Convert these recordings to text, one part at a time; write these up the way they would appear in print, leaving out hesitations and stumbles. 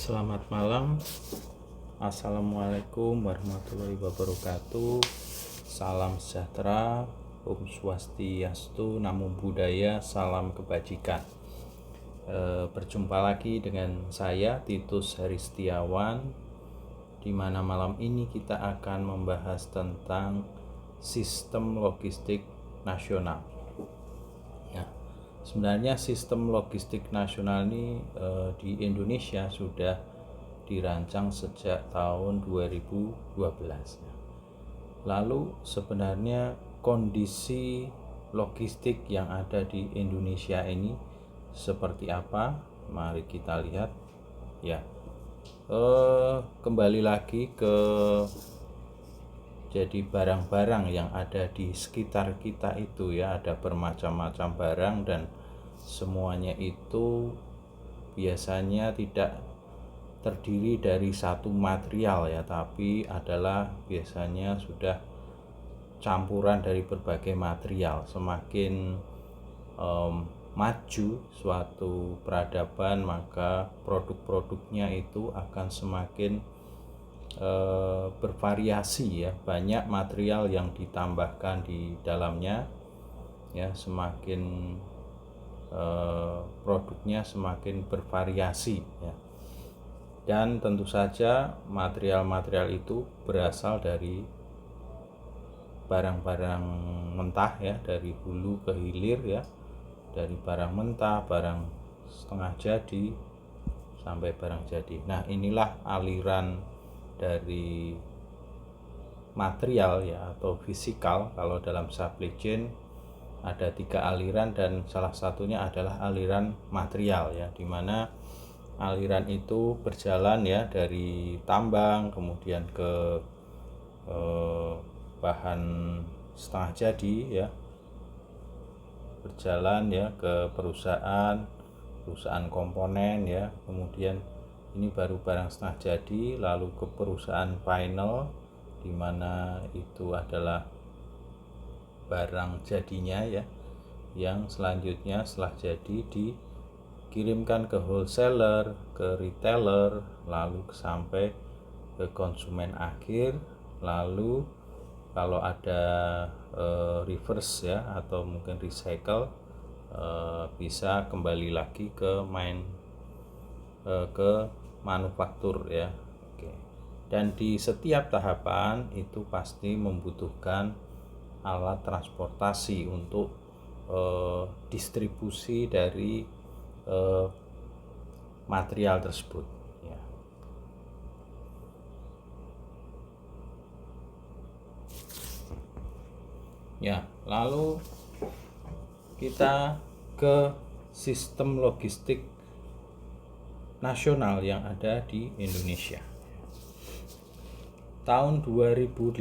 Selamat malam. Assalamualaikum warahmatullahi wabarakatuh. Salam sejahtera, Om Swastiastu, Namo Buddhaya, salam kebajikan. Berjumpa lagi dengan saya Titus Heristiawan, di mana malam ini kita akan membahas tentang sistem logistik nasional. Sebenarnya sistem logistik nasional ini di Indonesia sudah dirancang sejak tahun 2012. Lalu sebenarnya kondisi logistik yang ada di Indonesia ini seperti apa? Mari kita lihat. Kembali lagi ke jadi barang-barang yang ada di sekitar kita itu ada bermacam-macam barang, dan semuanya itu biasanya tidak terdiri dari satu material tapi adalah biasanya sudah campuran dari berbagai material. Semakin maju suatu peradaban, maka produk-produknya itu akan semakin bervariasi banyak material yang ditambahkan di dalamnya semakin produknya semakin bervariasi dan tentu saja material-material itu berasal dari barang-barang mentah dari hulu ke hilir dari barang mentah, barang setengah jadi sampai barang jadi. Nah, inilah aliran dari material atau fisikal. Kalau dalam supply chain ada 3 aliran, dan salah satunya adalah aliran material di mana aliran itu berjalan dari tambang kemudian ke bahan setengah jadi berjalan ke perusahaan komponen kemudian ini baru barang setengah jadi, lalu ke perusahaan final, di mana itu adalah barang jadinya yang selanjutnya setelah jadi dikirimkan ke wholesaler, ke retailer, lalu sampai ke konsumen akhir. Lalu kalau ada reverse atau mungkin recycle, bisa kembali lagi ke manufaktur Oke. Dan di setiap tahapan itu pasti membutuhkan alat transportasi untuk distribusi dari material tersebut Lalu kita ke sistem logistik nasional yang ada di Indonesia. Tahun 2018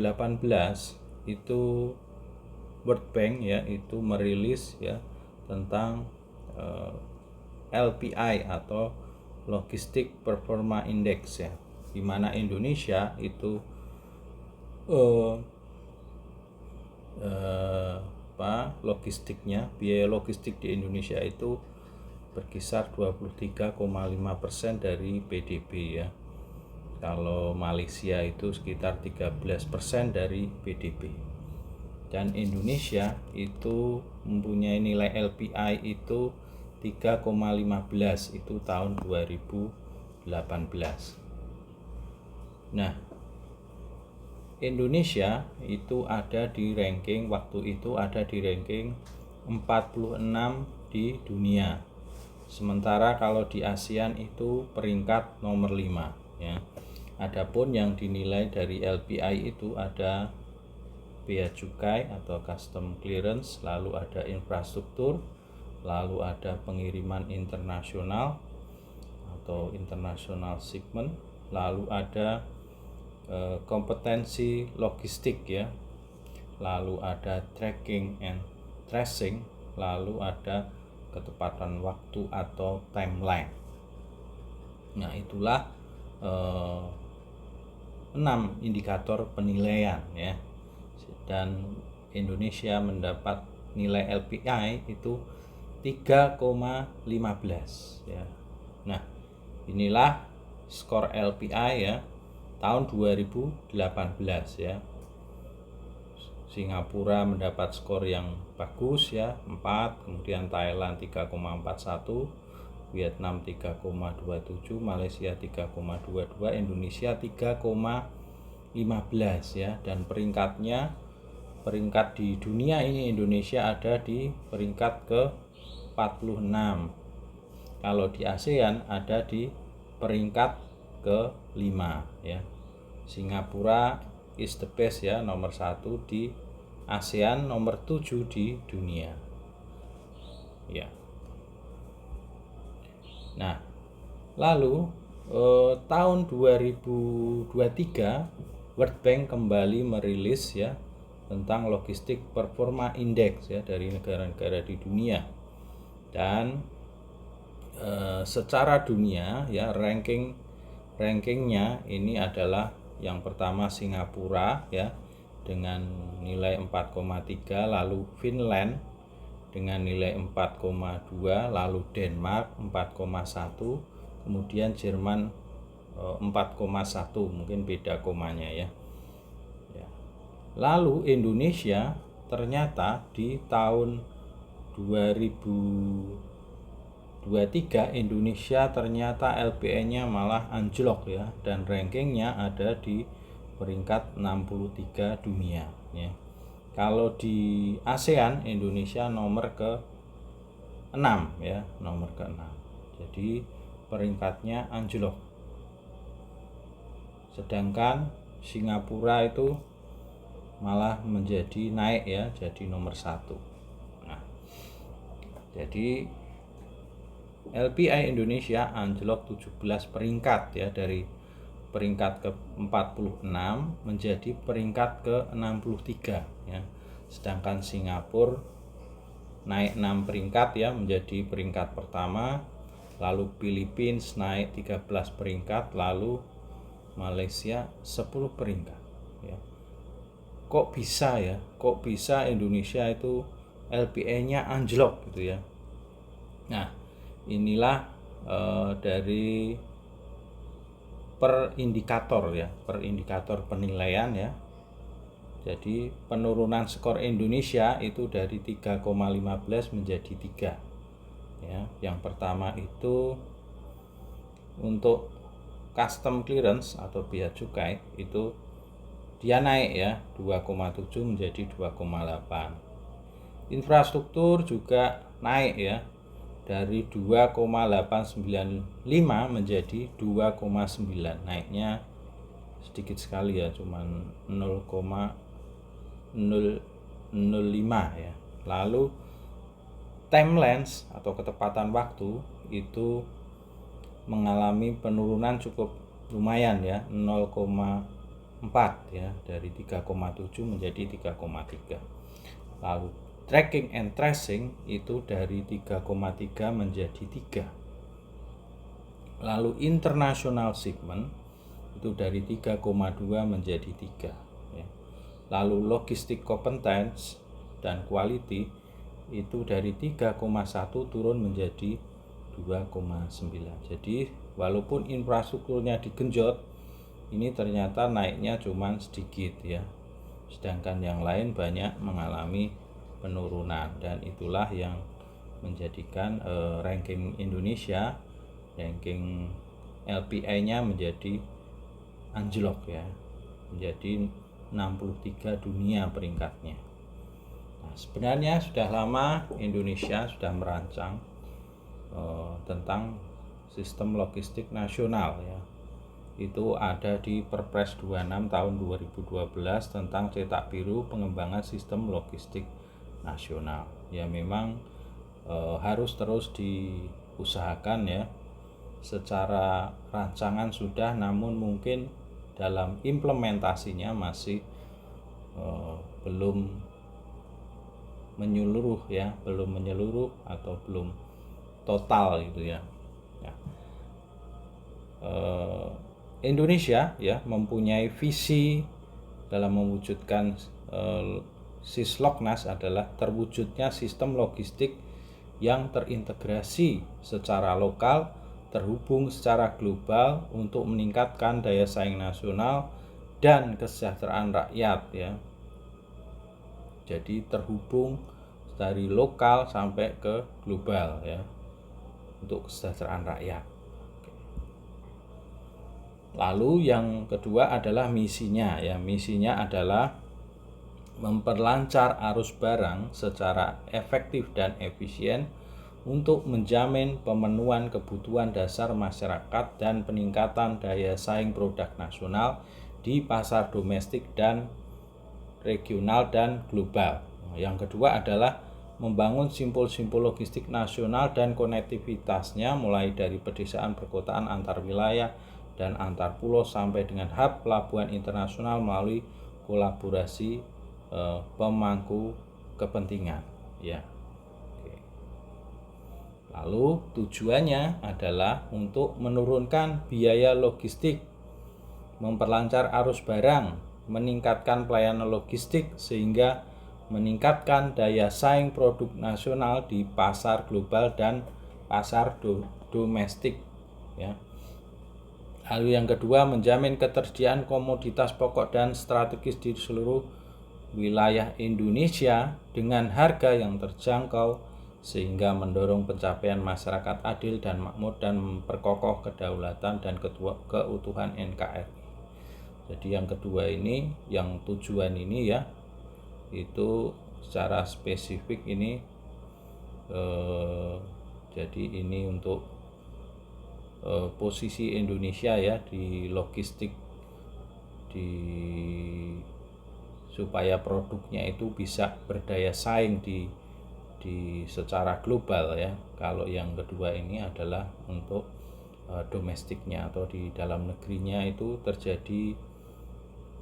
itu World Bank itu merilis tentang LPI atau Logistic Performance Index di mana Indonesia itu biaya logistik di Indonesia itu berkisar 23,5% dari PDB Kalau Malaysia itu sekitar 13% dari PDB. Dan Indonesia itu mempunyai nilai LPI itu 3,15 itu tahun 2018. Nah, Indonesia itu ada di ranking waktu itu 46 di dunia. Sementara kalau di ASEAN itu peringkat nomor 5 Adapun yang dinilai dari LPI itu ada bea cukai atau custom clearance, lalu ada infrastruktur, lalu ada pengiriman internasional atau international shipment, lalu ada kompetensi logistik lalu ada tracking and tracing, lalu ada ketepatan waktu atau timeline. Nah, itulah 6 indikator penilaian dan Indonesia mendapat nilai LPI itu 3,15 Nah, inilah skor LPI ya tahun 2018 ya. Singapura mendapat skor yang bagus ya 4, kemudian Thailand 3,41, Vietnam 3,27, Malaysia 3,22, Indonesia 3,15 ya. Dan peringkat di dunia ini Indonesia ada di peringkat ke 46. Kalau di ASEAN ada di peringkat ke 5 ya. Singapura is the best ya, nomor 1 di ASEAN, nomor 7 di dunia ya. Nah, lalu tahun 2023 World Bank kembali merilis ya tentang logistik performa index ya dari negara-negara di dunia. Dan secara dunia ya rankingnya ini adalah yang pertama Singapura ya dengan nilai 4,3, lalu Finland dengan nilai 4,2, lalu Denmark 4,1, kemudian Jerman 4,1, mungkin beda komanya ya. Lalu Indonesia ternyata di tahun 2023 Indonesia ternyata LPI-nya malah anjlok ya, dan rankingnya ada di peringkat 63 dunia ya. Kalau di ASEAN Indonesia nomor ke-6 ya, nomor ke-6. Jadi peringkatnya anjlok. Sedangkan Singapura itu malah menjadi naik ya, jadi nomor 1. Nah, jadi LPI Indonesia anjlok 17 peringkat ya, dari peringkat ke-46 menjadi peringkat ke-63 ya. Sedangkan Singapura naik 6 peringkat ya, menjadi peringkat pertama. Lalu Filipina naik 13 peringkat, lalu Malaysia 10 peringkat ya. Kok bisa ya? Kok bisa Indonesia itu LPI-nya anjlok gitu ya. Nah, inilah dari per indikator ya, per indikator penilaian ya. Jadi penurunan skor Indonesia itu dari 3,15 menjadi 3 ya. Yang pertama itu untuk custom clearance atau bea cukai itu dia naik ya, 2,7 menjadi 2,8. Infrastruktur juga naik ya, dari 2,895 menjadi 2,9, naiknya sedikit sekali ya, cuman 0,005 ya. Lalu timelines atau ketepatan waktu itu mengalami penurunan cukup lumayan ya, 0,4 ya, dari 3,7 menjadi 3,3. Lalu tracking and tracing itu dari 3,3 menjadi 3. Lalu international shipment itu dari 3,2 menjadi 3 ya. Lalu logistik competence dan quality itu dari 3,1 turun menjadi 2,9. Jadi walaupun infrastrukturnya digenjot, ini ternyata naiknya cuma sedikit ya. Sedangkan yang lain banyak mengalami penurunan, dan itulah yang menjadikan ranking Indonesia, ranking LPI-nya menjadi anjlok ya, menjadi 63 dunia peringkatnya. Nah, sebenarnya sudah lama Indonesia sudah merancang tentang sistem logistik nasional ya. Itu ada di Perpres 26 tahun 2012 tentang cetak biru pengembangan sistem logistik nasional. Ya memang harus terus diusahakan ya. Secara rancangan sudah, namun mungkin dalam implementasinya masih belum menyeluruh ya, belum menyeluruh atau belum total gitu ya. Indonesia ya mempunyai visi dalam mewujudkan Sisloknas adalah terwujudnya sistem logistik yang terintegrasi secara lokal, terhubung secara global untuk meningkatkan daya saing nasional dan kesejahteraan rakyat ya. Jadi terhubung dari lokal sampai ke global ya, untuk kesejahteraan rakyat. Lalu yang kedua adalah misinya ya. Misinya adalah memperlancar arus barang secara efektif dan efisien untuk menjamin pemenuhan kebutuhan dasar masyarakat dan peningkatan daya saing produk nasional di pasar domestik dan regional dan global. Yang kedua adalah membangun simpul-simpul logistik nasional dan konektivitasnya mulai dari pedesaan perkotaan antar wilayah dan antar pulau sampai dengan hub pelabuhan internasional melalui kolaborasi pemangku kepentingan ya. Lalu tujuannya adalah untuk menurunkan biaya logistik, memperlancar arus barang, meningkatkan pelayanan logistik sehingga meningkatkan daya saing produk nasional di pasar global dan pasar domestik ya. Lalu yang kedua, menjamin ketersediaan komoditas pokok dan strategis di seluruh wilayah Indonesia dengan harga yang terjangkau sehingga mendorong pencapaian masyarakat adil dan makmur dan memperkokoh kedaulatan dan keutuhan NKRI. Jadi yang kedua ini, yang tujuan ini ya, itu secara spesifik ini jadi ini untuk posisi Indonesia ya di logistik, supaya produknya itu bisa berdaya saing di secara global ya. Kalau yang kedua ini adalah untuk domestiknya atau di dalam negerinya itu terjadi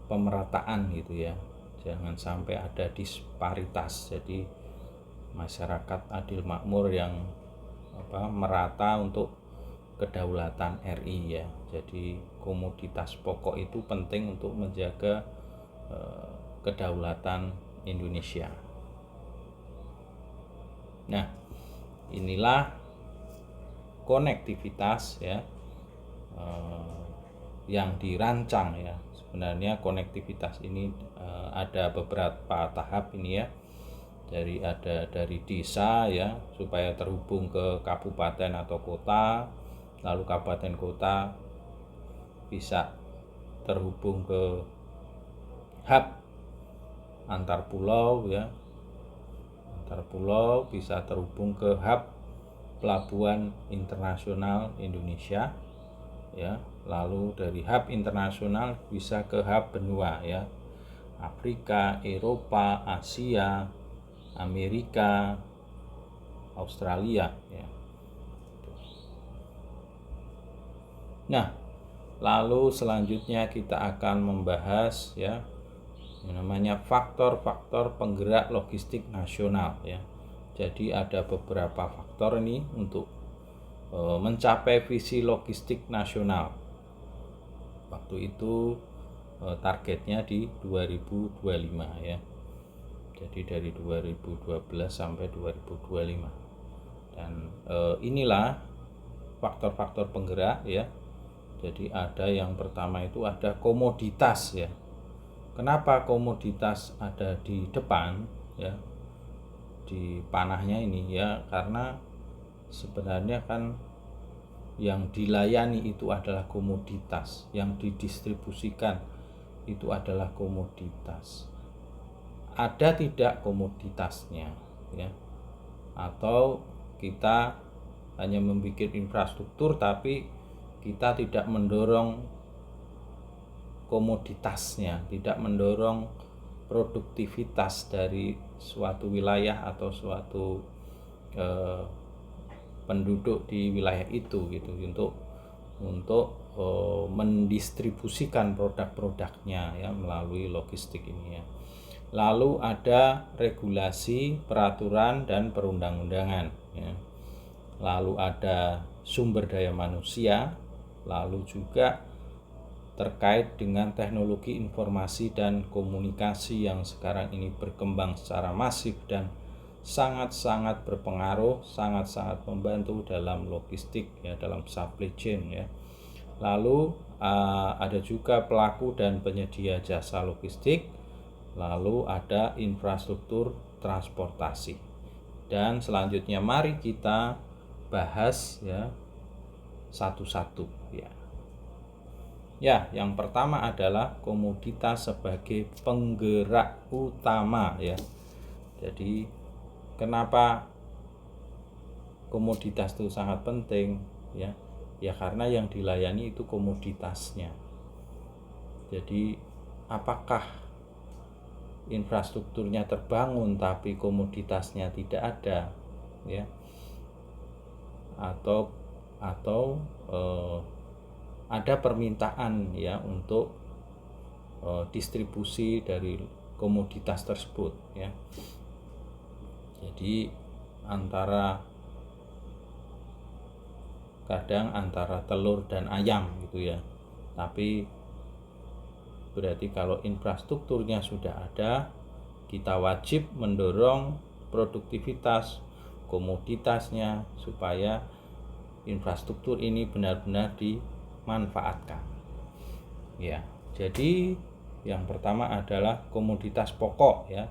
pemerataan gitu ya. Jangan sampai ada disparitas. Jadi masyarakat adil makmur yang merata untuk kedaulatan RI ya. Jadi komoditas pokok itu penting untuk menjaga kedaulatan Indonesia. Nah, inilah konektivitas ya yang dirancang ya. Sebenarnya konektivitas ini ada beberapa tahap ini ya. Dari desa ya, supaya terhubung ke kabupaten atau kota, lalu kabupaten kota bisa terhubung ke hub antar pulau ya. Antar pulau bisa terhubung ke hub pelabuhan internasional Indonesia ya. Lalu dari hub internasional bisa ke hub benua ya, Afrika, Eropa, Asia, Amerika, Australia ya. Nah, lalu selanjutnya kita akan membahas ya yang namanya faktor-faktor penggerak logistik nasional ya. Jadi ada beberapa faktor ini untuk mencapai visi logistik nasional. Waktu itu targetnya di 2025 ya. Jadi dari 2012 sampai 2025. Dan inilah faktor-faktor penggerak ya. Jadi ada yang pertama itu ada komoditas ya. Kenapa komoditas ada di depan ya, di panahnya ini ya? Karena sebenarnya kan yang dilayani itu adalah komoditas, yang didistribusikan itu adalah komoditas. Ada tidak komoditasnya ya? Atau kita hanya membuat infrastruktur tapi kita tidak mendorong komoditasnya, tidak mendorong produktivitas dari suatu wilayah atau suatu penduduk di wilayah itu gitu, untuk mendistribusikan produk-produknya ya melalui logistik ini ya. Lalu ada regulasi, peraturan dan perundang-undangan ya. Lalu ada sumber daya manusia, lalu juga terkait dengan teknologi informasi dan komunikasi yang sekarang ini berkembang secara masif dan sangat-sangat berpengaruh, sangat-sangat membantu dalam logistik ya, dalam supply chain ya. Lalu ada juga pelaku dan penyedia jasa logistik, lalu ada infrastruktur transportasi. Dan selanjutnya mari kita bahas ya satu-satu ya. Ya, yang pertama adalah komoditas sebagai penggerak utama ya. Jadi kenapa komoditas itu sangat penting ya? Ya karena yang dilayani itu komoditasnya. Jadi apakah infrastrukturnya terbangun tapi komoditasnya tidak ada ya? Atau ada permintaan ya untuk distribusi dari komoditas tersebut ya. Jadi kadang antara telur dan ayam gitu ya. Tapi berarti kalau infrastrukturnya sudah ada, kita wajib mendorong produktivitas komoditasnya supaya infrastruktur ini benar-benar dimanfaatkan. Ya, jadi yang pertama adalah komoditas pokok ya.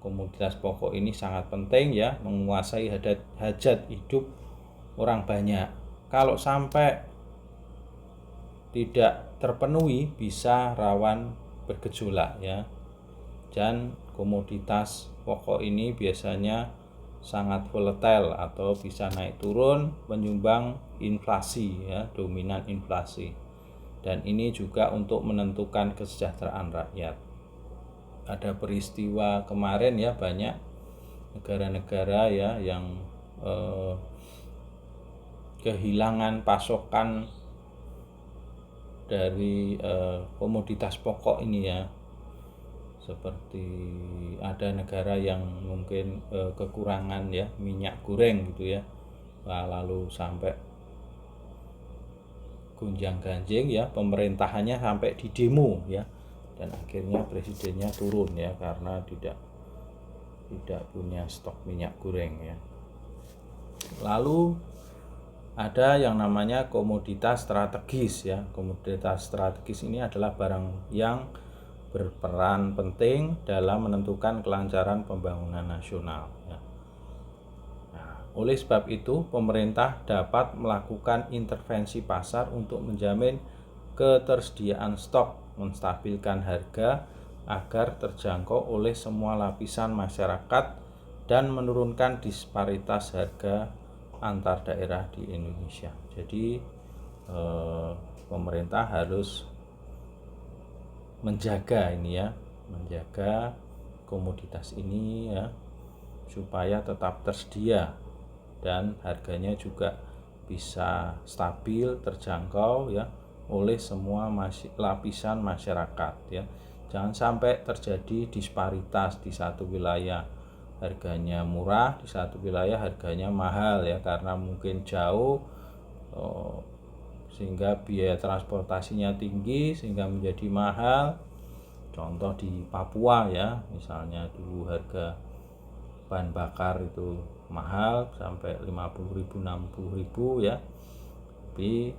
Komoditas pokok ini sangat penting ya, menguasai hajat hidup orang banyak. Kalau sampai tidak terpenuhi bisa rawan bergejolak ya. Dan komoditas pokok ini biasanya sangat volatile atau bisa naik turun, menyumbang inflasi ya, dominan inflasi. Dan ini juga untuk menentukan kesejahteraan rakyat. Ada peristiwa kemarin ya, banyak negara-negara ya yang kehilangan pasokan dari komoditas pokok ini ya. Seperti ada negara yang mungkin kekurangan ya minyak goreng gitu ya. Lalu sampai gonjang-ganjing ya, pemerintahannya sampai di demo ya. Dan akhirnya presidennya turun ya karena tidak punya stok minyak goreng ya. Lalu ada yang namanya komoditas strategis ya. Komoditas strategis ini adalah barang yang berperan penting dalam menentukan kelancaran pembangunan nasional ya. Nah, oleh sebab itu pemerintah dapat melakukan intervensi pasar untuk menjamin ketersediaan stok, menstabilkan harga agar terjangkau oleh semua lapisan masyarakat dan menurunkan disparitas harga antar daerah di Indonesia. Jadi pemerintah harus menjaga ini ya, menjaga komoditas ini ya supaya tetap tersedia dan harganya juga bisa stabil, terjangkau ya oleh semua lapisan masyarakat ya. Jangan sampai terjadi disparitas, di satu wilayah harganya murah, di satu wilayah harganya mahal ya, karena mungkin jauh sehingga biaya transportasinya tinggi sehingga menjadi mahal. Contoh di Papua ya, misalnya dulu harga bahan bakar itu mahal sampai 50.000 60.000 ya. Tapi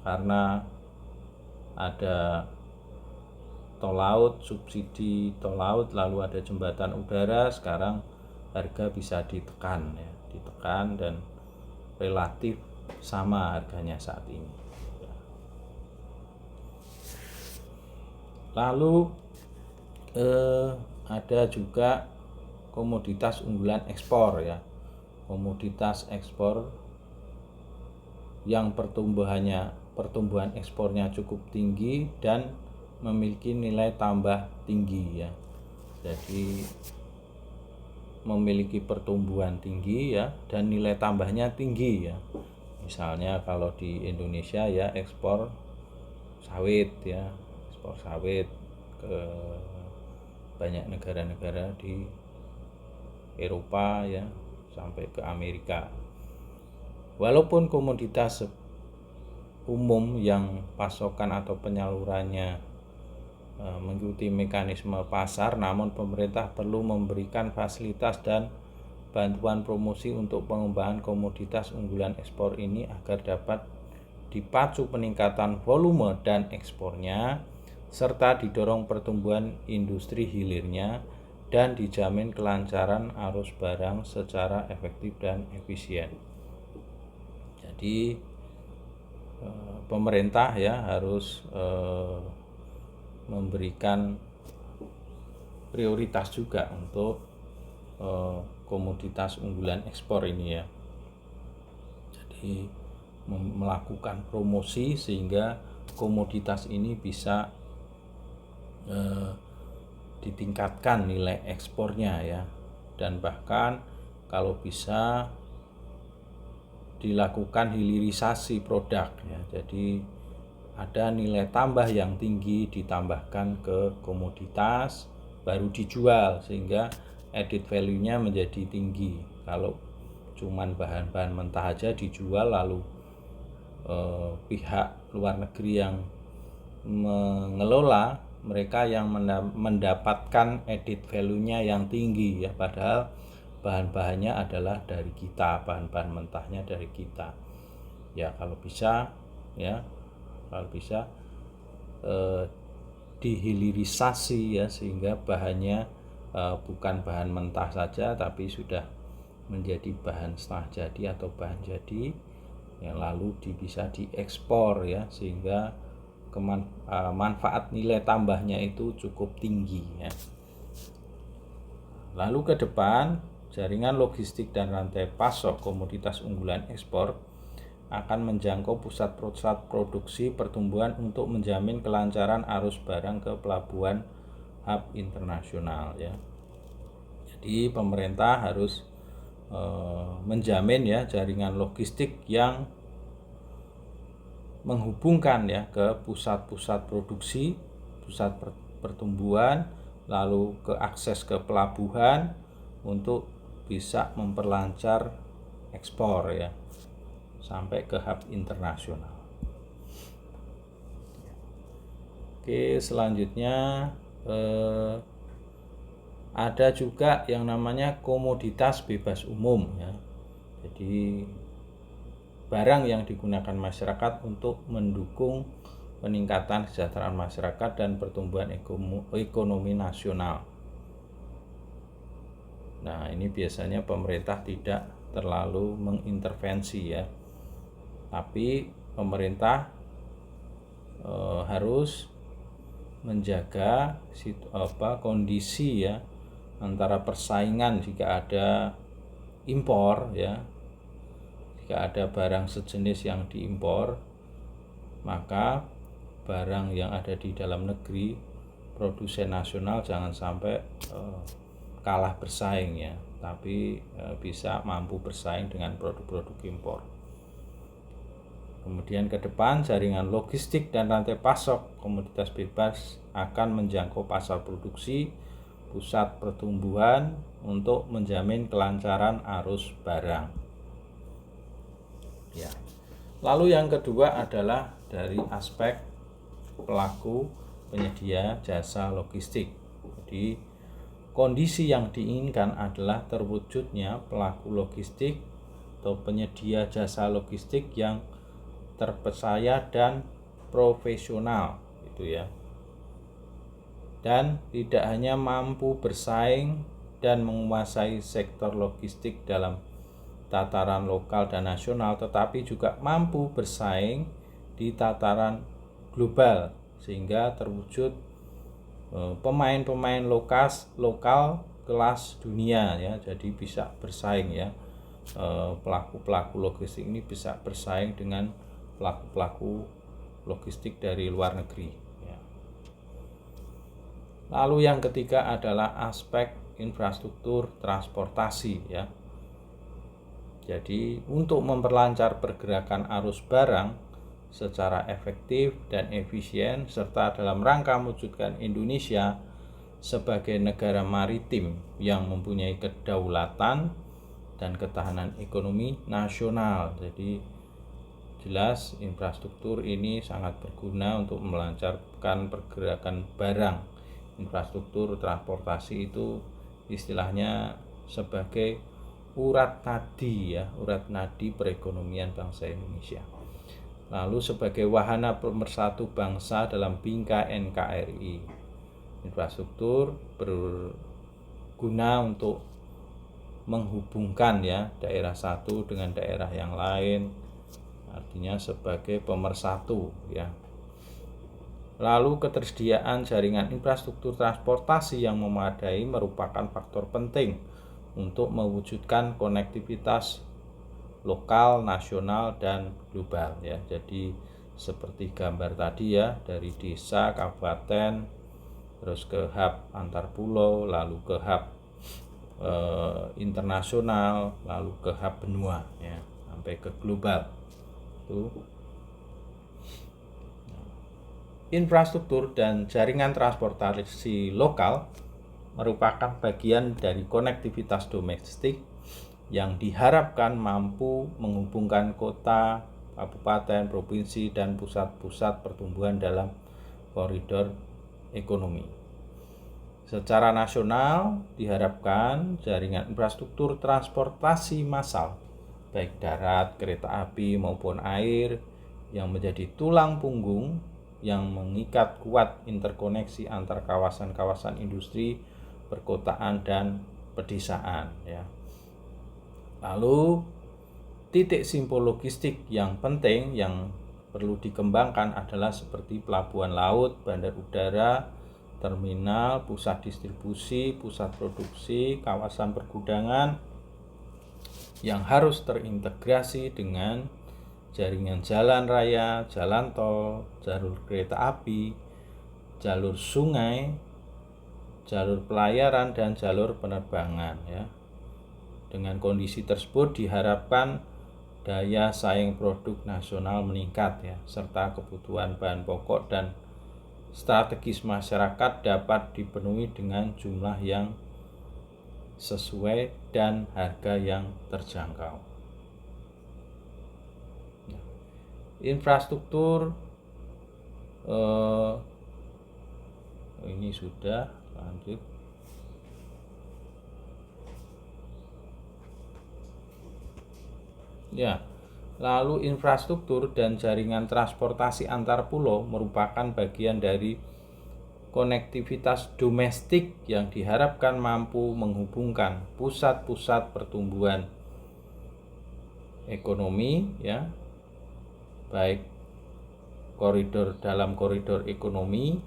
karena ada tol laut, subsidi tol laut, lalu ada jembatan udara, sekarang harga bisa ditekan dan relatif sama harganya saat ini. Lalu ada juga komoditas unggulan ekspor ya. Komoditas ekspor yang pertumbuhan ekspornya cukup tinggi dan memiliki nilai tambah tinggi ya. Jadi memiliki pertumbuhan tinggi ya dan nilai tambahnya tinggi ya. Misalnya kalau di Indonesia ya ekspor sawit ya, ekspor sawit ke banyak negara-negara di Eropa ya sampai ke Amerika. Walaupun komoditas umum yang pasokan atau penyalurannya mengikuti mekanisme pasar, namun pemerintah perlu memberikan fasilitas dan bantuan promosi untuk pengembangan komoditas unggulan ekspor ini agar dapat dipacu peningkatan volume dan ekspornya, serta didorong pertumbuhan industri hilirnya dan dijamin kelancaran arus barang secara efektif dan efisien. Jadi pemerintah ya harus memberikan prioritas juga untuk komoditas unggulan ekspor ini ya. Jadi melakukan promosi sehingga komoditas ini bisa ditingkatkan nilai ekspornya ya, dan bahkan kalau bisa dilakukan hilirisasi produk ya. Jadi ada nilai tambah yang tinggi ditambahkan ke komoditas baru dijual sehingga added value-nya menjadi tinggi. Kalau cuman bahan-bahan mentah aja dijual lalu pihak luar negeri yang mengelola, mereka yang mendapatkan added value-nya yang tinggi ya, padahal bahan-bahannya adalah dari kita, bahan-bahan mentahnya dari kita. Ya kalau bisa dihilirisasi ya, sehingga bahannya bukan bahan mentah saja tapi sudah menjadi bahan setengah jadi atau bahan jadi yang lalu bisa diekspor ya, sehingga manfaat nilai tambahnya itu cukup tinggi ya. Lalu ke depan, jaringan logistik dan rantai pasok komoditas unggulan ekspor akan menjangkau pusat-pusat produksi pertumbuhan untuk menjamin kelancaran arus barang ke pelabuhan hub internasional ya. Jadi pemerintah harus menjamin ya jaringan logistik yang menghubungkan ya ke pusat-pusat produksi, pusat pertumbuhan, lalu ke akses ke pelabuhan untuk bisa memperlancar ekspor ya sampai ke hub internasional. Oke, selanjutnya ada juga yang namanya komoditas bebas umum ya. Jadi barang yang digunakan masyarakat untuk mendukung peningkatan kesejahteraan masyarakat dan pertumbuhan ekonomi nasional. Nah, ini biasanya pemerintah tidak terlalu mengintervensi ya. Tapi pemerintah harus menjaga kondisi ya antara persaingan jika ada impor ya. Jika ada barang sejenis yang diimpor, maka barang yang ada di dalam negeri produsen nasional jangan sampai kalah bersaing ya, tapi bisa mampu bersaing dengan produk-produk impor. Kemudian ke depan, jaringan logistik dan rantai pasok komoditas bebas akan menjangkau pasar produksi, pusat pertumbuhan untuk menjamin kelancaran arus barang. Ya. Lalu yang kedua adalah dari aspek pelaku penyedia jasa logistik. Jadi kondisi yang diinginkan adalah terwujudnya pelaku logistik atau penyedia jasa logistik yang terpercaya dan profesional gitu ya. Dan tidak hanya mampu bersaing dan menguasai sektor logistik dalam tataran lokal dan nasional, tetapi juga mampu bersaing di tataran global sehingga terwujud pemain-pemain lokal kelas dunia ya. Jadi bisa bersaing ya, pelaku-pelaku logistik ini bisa bersaing dengan pelaku-pelaku logistik dari luar negeri ya. Lalu yang ketiga adalah aspek infrastruktur transportasi ya. Jadi untuk memperlancar pergerakan arus barang secara efektif dan efisien serta dalam rangka mewujudkan Indonesia sebagai negara maritim yang mempunyai kedaulatan dan ketahanan ekonomi nasional. Jadi jelas infrastruktur ini sangat berguna untuk melancarkan pergerakan barang. Infrastruktur transportasi itu istilahnya sebagai urat nadi ya, urat nadi perekonomian bangsa Indonesia. Lalu sebagai wahana pemersatu bangsa dalam bingkai NKRI, infrastruktur berguna untuk menghubungkan ya daerah satu dengan daerah yang lain, artinya sebagai pemersatu ya. Lalu ketersediaan jaringan infrastruktur transportasi yang memadai merupakan faktor penting untuk mewujudkan konektivitas lokal, nasional, dan global ya. Jadi seperti gambar tadi ya, dari desa, kabupaten, terus ke hub antar pulau, lalu ke hub internasional, lalu ke hub benua ya, sampai ke global. Itu infrastruktur dan jaringan transportasi lokal merupakan bagian dari konektivitas domestik yang diharapkan mampu menghubungkan kota, kabupaten, provinsi, dan pusat-pusat pertumbuhan dalam koridor ekonomi. Secara nasional, diharapkan jaringan infrastruktur transportasi massal, baik darat, kereta api, maupun air, yang menjadi tulang punggung yang mengikat kuat interkoneksi antar kawasan-kawasan industri, perkotaan, dan pedesaan ya. Lalu titik simpul logistik yang penting yang perlu dikembangkan adalah seperti pelabuhan laut, bandar udara, terminal, pusat distribusi, pusat produksi, kawasan pergudangan yang harus terintegrasi dengan jaringan jalan raya, jalan tol, jalur kereta api, jalur sungai, jalur pelayaran, dan jalur penerbangan ya. Dengan kondisi tersebut diharapkan daya saing produk nasional meningkat ya, serta kebutuhan bahan pokok dan strategis masyarakat dapat dipenuhi dengan jumlah yang sesuai dan harga yang terjangkau. Infrastruktur ini sudah, lanjut. Ya, lalu infrastruktur dan jaringan transportasi antar pulau merupakan bagian dari konektivitas domestik yang diharapkan mampu menghubungkan pusat-pusat pertumbuhan ekonomi ya, baik dalam koridor ekonomi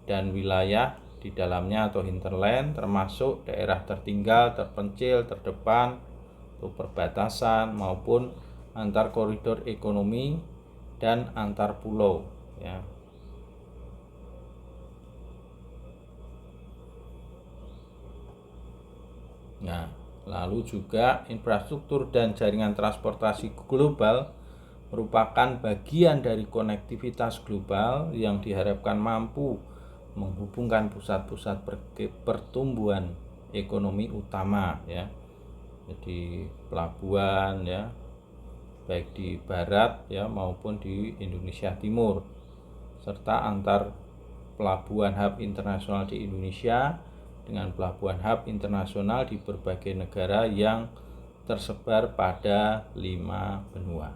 dan wilayah di dalamnya atau hinterland, termasuk daerah tertinggal, terpencil, terdepan, atau perbatasan, maupun antar koridor ekonomi dan antar pulau ya. Nah, lalu juga infrastruktur dan jaringan transportasi global merupakan bagian dari konektivitas global yang diharapkan mampu menghubungkan pusat-pusat pertumbuhan ekonomi utama ya. Jadi pelabuhan ya, baik di barat ya maupun di Indonesia Timur, serta antar pelabuhan hub internasional di Indonesia dengan pelabuhan hub internasional di berbagai negara yang tersebar pada 5 benua.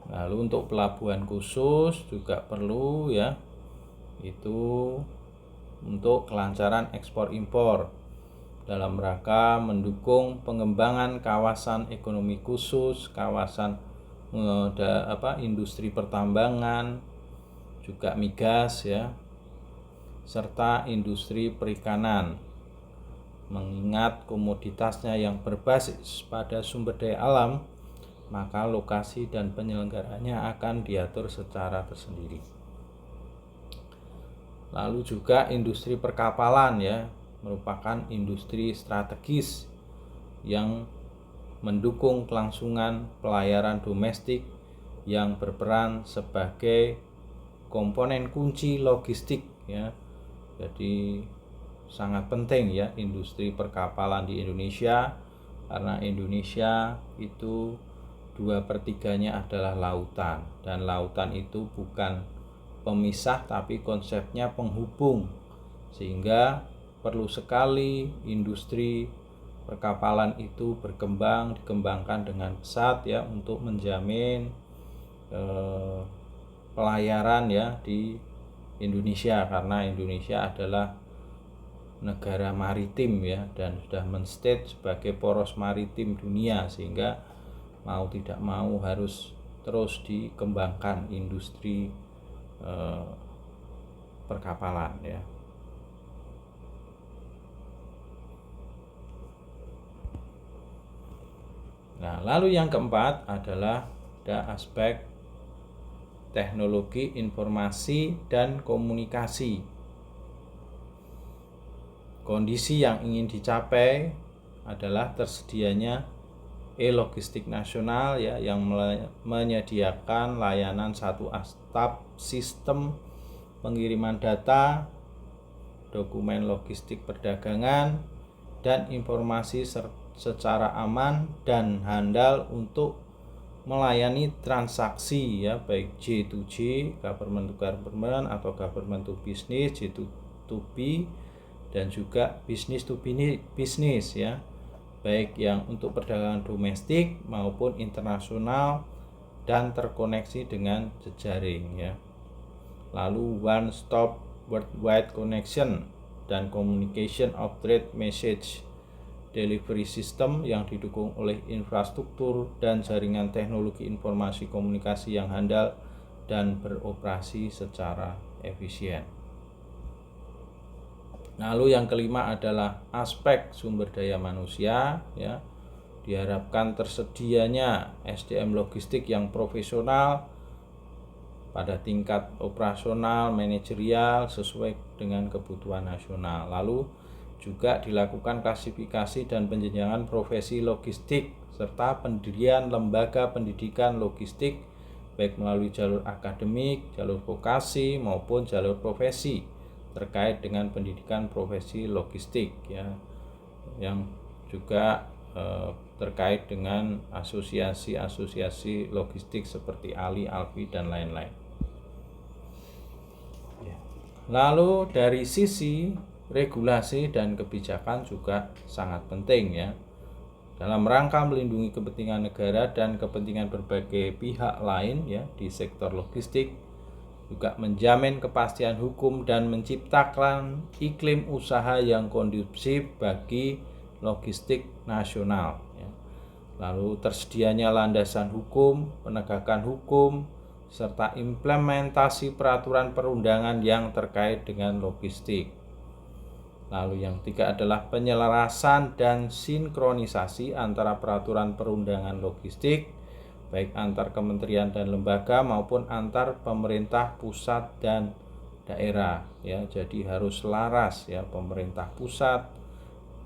Lalu untuk pelabuhan khusus juga perlu ya, itu untuk kelancaran ekspor impor dalam rangka mendukung pengembangan kawasan ekonomi khusus, kawasan industri pertambangan, juga migas ya, serta industri perikanan. Mengingat komoditasnya yang berbasis pada sumber daya alam, maka lokasi dan penyelenggaranya akan diatur secara tersendiri. Lalu juga industri perkapalan ya, merupakan industri strategis yang mendukung kelangsungan pelayaran domestik yang berperan sebagai komponen kunci logistik ya. Jadi sangat penting ya industri perkapalan di Indonesia, karena Indonesia itu 2/3-nya adalah lautan, dan lautan itu bukan pemisah tapi konsepnya penghubung, sehingga perlu sekali industri perkapalan itu dikembangkan dengan pesat ya, untuk menjamin pelayaran ya di Indonesia, karena Indonesia adalah negara maritim ya, dan sudah men-state sebagai poros maritim dunia, sehingga mau tidak mau harus terus dikembangkan industri perkapalan ya. Nah, lalu yang keempat adalah ada aspek teknologi informasi dan komunikasi. Kondisi yang ingin dicapai adalah tersedianya e-logistik nasional ya, yang menyediakan layanan satu atap sistem pengiriman data, dokumen logistik perdagangan, dan informasi secara aman dan handal untuk melayani transaksi ya, baik J2J, government to government, atau government to business, J2B, dan juga business to business ya, baik yang untuk perdagangan domestik maupun internasional dan terkoneksi dengan jejaring ya. Lalu one stop worldwide connection dan communication of trade message delivery system yang didukung oleh infrastruktur dan jaringan teknologi informasi komunikasi yang handal dan beroperasi secara efisien. Lalu yang kelima adalah aspek sumber daya manusia ya. Diharapkan tersedianya SDM logistik yang profesional pada tingkat operasional, manajerial sesuai dengan kebutuhan nasional. Lalu juga dilakukan klasifikasi dan penjenjangan profesi logistik serta pendirian lembaga pendidikan logistik baik melalui jalur akademik, jalur vokasi maupun jalur profesi terkait dengan pendidikan profesi logistik ya, yang juga terkait dengan asosiasi-asosiasi logistik seperti ALI, ALFI, dan lain-lain. Lalu dari sisi regulasi dan kebijakan juga sangat penting ya, dalam rangka melindungi kepentingan negara dan kepentingan berbagai pihak lain ya di sektor logistik, juga menjamin kepastian hukum dan menciptakan iklim usaha yang kondusif bagi logistik nasional ya. Lalu tersedianya landasan hukum, penegakan hukum, serta implementasi peraturan perundangan yang terkait dengan logistik. Lalu yang ketiga adalah penyelarasan dan sinkronisasi antara peraturan perundangan logistik, baik antar kementerian dan lembaga maupun antar pemerintah pusat dan daerah ya. Jadi harus selaras ya, pemerintah pusat,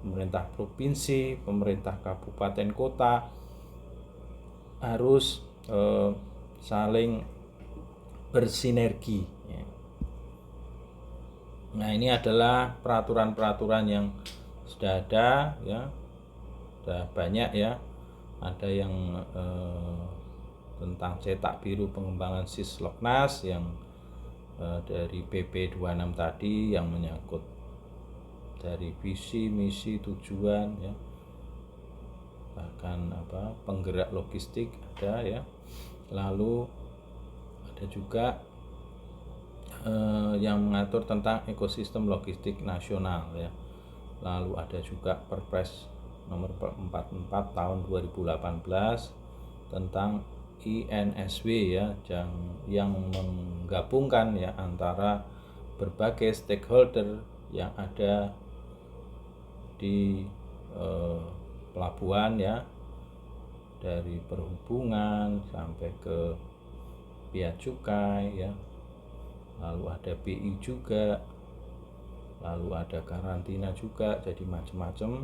pemerintah provinsi, pemerintah kabupaten kota harus saling bersinergi ya. Nah, ini adalah peraturan-peraturan yang sudah ada ya, sudah banyak ya. Ada yang tentang cetak biru pengembangan Sisloknas yang dari PP 26 tadi, yang menyangkut dari visi, misi, tujuan ya, bahkan penggerak logistik ada ya. Lalu ada juga yang mengatur tentang ekosistem logistik nasional ya. Lalu ada juga Perpres nomor 44 tahun 2018 tentang INSW ya, yang menggabungkan ya antara berbagai stakeholder yang ada di pelabuhan ya, dari perhubungan sampai ke bea cukai ya. Lalu ada BI juga, lalu ada karantina juga, jadi macam-macam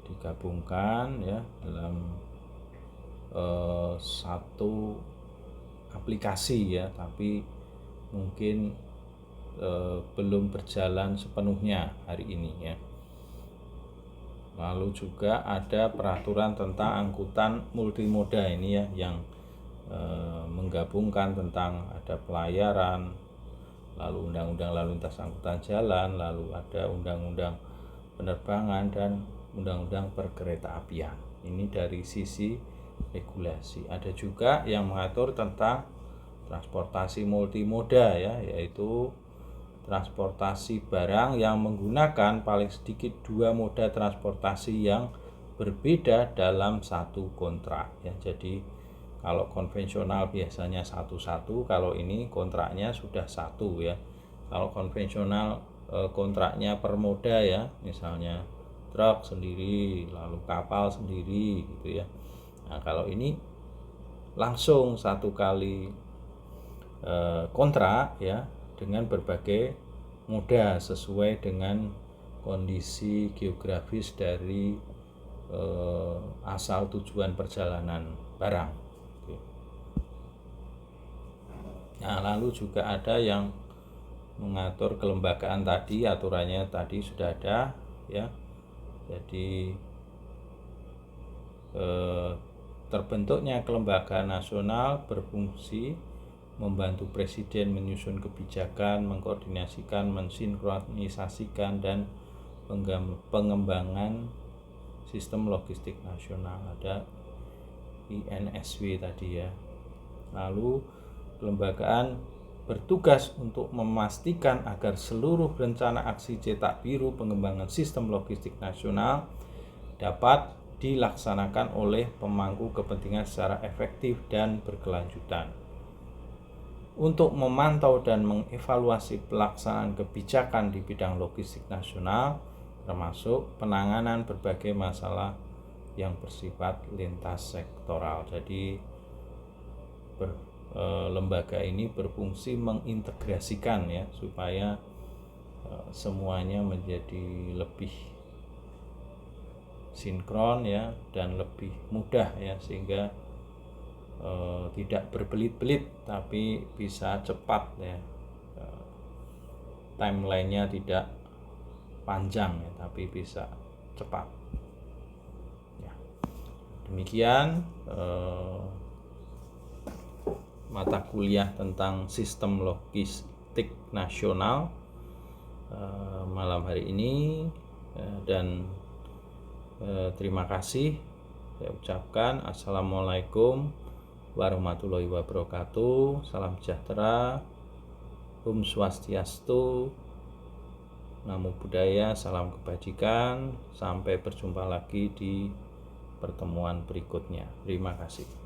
digabungkan ya dalam satu aplikasi ya, tapi mungkin belum berjalan sepenuhnya hari ini ya. Lalu juga ada peraturan tentang angkutan multimoda ini ya, yang menggabungkan tentang ada pelayaran, lalu undang-undang lalu lintas angkutan jalan, lalu ada undang-undang penerbangan dan undang-undang perkeretaapian. Ini dari sisi regulasi. Ada juga yang mengatur tentang transportasi multimoda ya, yaitu transportasi barang yang menggunakan paling sedikit 2 moda transportasi yang berbeda dalam satu kontrak ya. Jadi kalau konvensional biasanya satu-satu, kalau ini kontraknya sudah satu ya. Kalau konvensional kontraknya per moda ya, misalnya truk sendiri, lalu kapal sendiri gitu ya. Nah, kalau ini langsung satu kali kontrak ya, dengan berbagai moda sesuai dengan kondisi geografis dari asal tujuan perjalanan barang. Nah, lalu juga ada yang mengatur kelembagaan tadi, aturannya tadi sudah ada ya. Jadi terbentuknya kelembagaan nasional berfungsi membantu presiden menyusun kebijakan, mengkoordinasikan, mensinkronisasikan dan pengembangan sistem logistik nasional. Ada INSW tadi ya. Lalu kelembagaan bertugas untuk memastikan agar seluruh rencana aksi cetak biru pengembangan sistem logistik nasional dapat dilaksanakan oleh pemangku kepentingan secara efektif dan berkelanjutan. Untuk memantau dan mengevaluasi pelaksanaan kebijakan di bidang logistik nasional, termasuk penanganan berbagai masalah yang bersifat lintas sektoral. Jadi lembaga ini berfungsi mengintegrasikan ya, supaya semuanya menjadi lebih sinkron ya, dan lebih mudah ya, sehingga tidak berbelit-belit tapi bisa cepat ya, timelinenya tidak panjang ya, tapi bisa cepat ya. Demikian mata kuliah tentang sistem logistik nasional malam hari ini, dan terima kasih saya ucapkan. Assalamualaikum warahmatullahi wabarakatuh. Salam sejahtera, Om Swastiastu, Namo Buddhaya, salam kebajikan. Sampai berjumpa lagi di pertemuan berikutnya. Terima kasih.